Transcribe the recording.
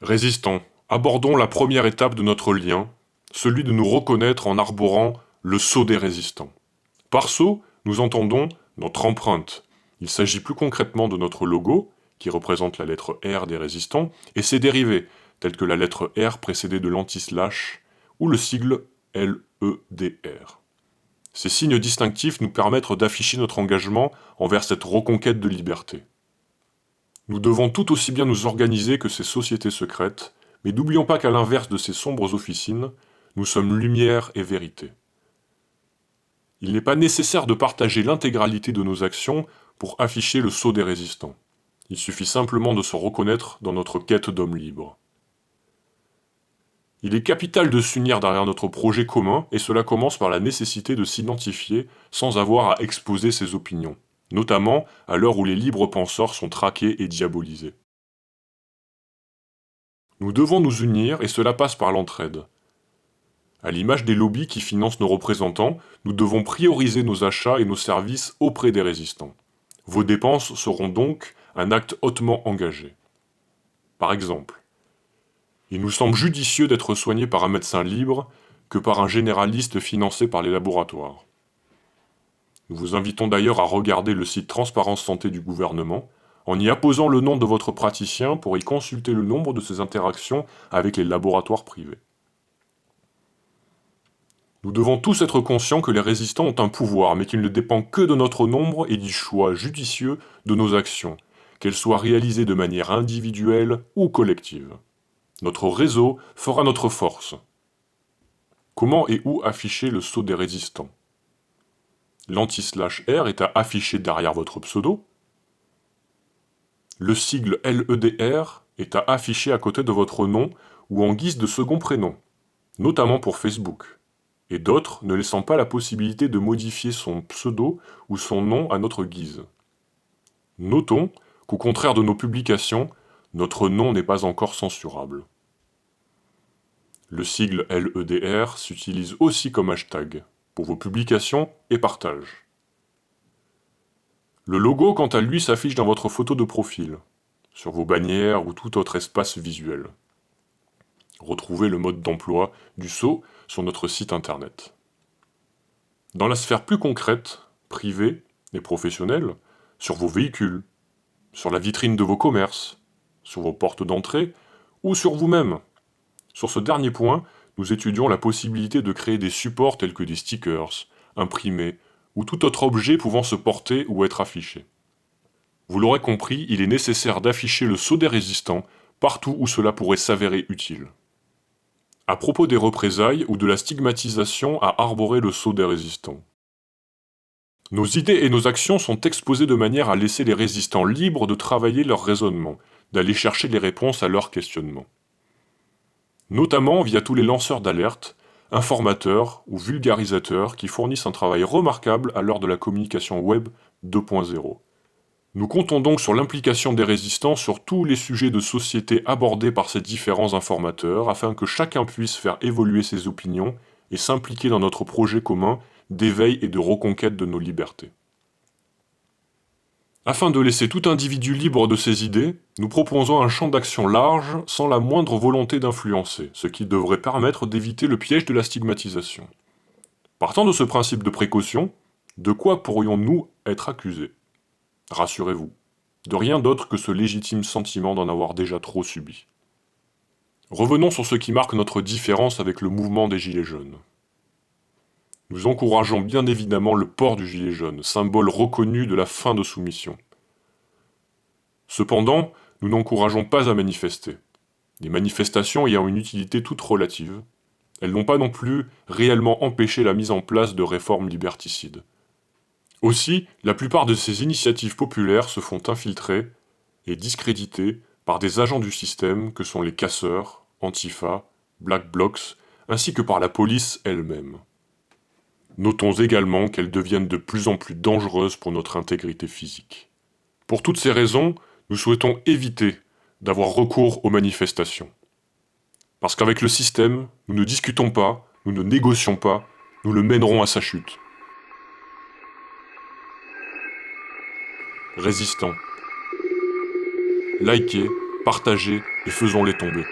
Résistants, abordons la première étape de notre lien, celui de nous reconnaître en arborant le sceau des résistants. Par sceau, nous entendons notre empreinte. Il s'agit plus concrètement de notre logo, qui représente la lettre R des résistants, et ses dérivés, tels que la lettre R précédée de l'anti-slash ou le sigle LEDR. Ces signes distinctifs nous permettent d'afficher notre engagement envers cette reconquête de liberté. Nous devons tout aussi bien nous organiser que ces sociétés secrètes, mais n'oublions pas qu'à l'inverse de ces sombres officines, nous sommes lumière et vérité. Il n'est pas nécessaire de partager l'intégralité de nos actions pour afficher le sceau des résistants. Il suffit simplement de se reconnaître dans notre quête d'homme libre. Il est capital de s'unir derrière notre projet commun, et cela commence par la nécessité de s'identifier sans avoir à exposer ses opinions, notamment à l'heure où les libres penseurs sont traqués et diabolisés. Nous devons nous unir, et cela passe par l'entraide. À l'image des lobbies qui financent nos représentants, nous devons prioriser nos achats et nos services auprès des résistants. Vos dépenses seront donc un acte hautement engagé. Par exemple, il nous semble judicieux d'être soigné par un médecin libre que par un généraliste financé par les laboratoires. Nous vous invitons d'ailleurs à regarder le site Transparence Santé du gouvernement, en y apposant le nom de votre praticien pour y consulter le nombre de ses interactions avec les laboratoires privés. Nous devons tous être conscients que les résistants ont un pouvoir, mais qu'il ne dépend que de notre nombre et du choix judicieux de nos actions, qu'elles soient réalisées de manière individuelle ou collective. Notre réseau fera notre force. Comment et où afficher le sceau des résistants? L'anti-slash-R est à afficher derrière votre pseudo. Le sigle LEDR est à afficher à côté de votre nom ou en guise de second prénom, notamment pour Facebook, et d'autres ne laissant pas la possibilité de modifier son pseudo ou son nom à notre guise. Notons qu'au contraire de nos publications, notre nom n'est pas encore censurable. Le sigle LEDR s'utilise aussi comme hashtag, pour vos publications et partages. Le logo, quant à lui, s'affiche dans votre photo de profil, sur vos bannières ou tout autre espace visuel. Retrouvez le mode d'emploi du sceau sur notre site internet. Dans la sphère plus concrète, privée et professionnelle, sur vos véhicules, sur la vitrine de vos commerces, sur vos portes d'entrée ou sur vous-même. Sur ce dernier point, nous étudions la possibilité de créer des supports tels que des stickers, imprimés, ou tout autre objet pouvant se porter ou être affiché. Vous l'aurez compris, il est nécessaire d'afficher le sceau des résistants partout où cela pourrait s'avérer utile. À propos des représailles ou de la stigmatisation à arborer le sceau des résistants. Nos idées et nos actions sont exposées de manière à laisser les résistants libres de travailler leur raisonnement, d'aller chercher les réponses à leurs questionnements. Notamment via tous les lanceurs d'alerte, informateurs ou vulgarisateurs qui fournissent un travail remarquable à l'heure de la communication web 2.0. Nous comptons donc sur l'implication des résistants sur tous les sujets de société abordés par ces différents informateurs afin que chacun puisse faire évoluer ses opinions et s'impliquer dans notre projet commun d'éveil et de reconquête de nos libertés. Afin de laisser tout individu libre de ses idées, nous proposons un champ d'action large sans la moindre volonté d'influencer, ce qui devrait permettre d'éviter le piège de la stigmatisation. Partant de ce principe de précaution, de quoi pourrions-nous être accusés? Rassurez-vous, de rien d'autre que ce légitime sentiment d'en avoir déjà trop subi. Revenons sur ce qui marque notre différence avec le mouvement des Gilets jaunes. Nous encourageons bien évidemment le port du gilet jaune, symbole reconnu de la fin de soumission. Cependant, nous n'encourageons pas à manifester. Les manifestations ayant une utilité toute relative, elles n'ont pas non plus réellement empêché la mise en place de réformes liberticides. Aussi, la plupart de ces initiatives populaires se font infiltrer et discréditer par des agents du système que sont les casseurs, Antifa, Black Blocs, ainsi que par la police elle-même. Notons également qu'elles deviennent de plus en plus dangereuses pour notre intégrité physique. Pour toutes ces raisons, nous souhaitons éviter d'avoir recours aux manifestations. Parce qu'avec le système, nous ne discutons pas, nous ne négocions pas, nous le mènerons à sa chute. résistants. Likez, partagez et faisons-les tomber.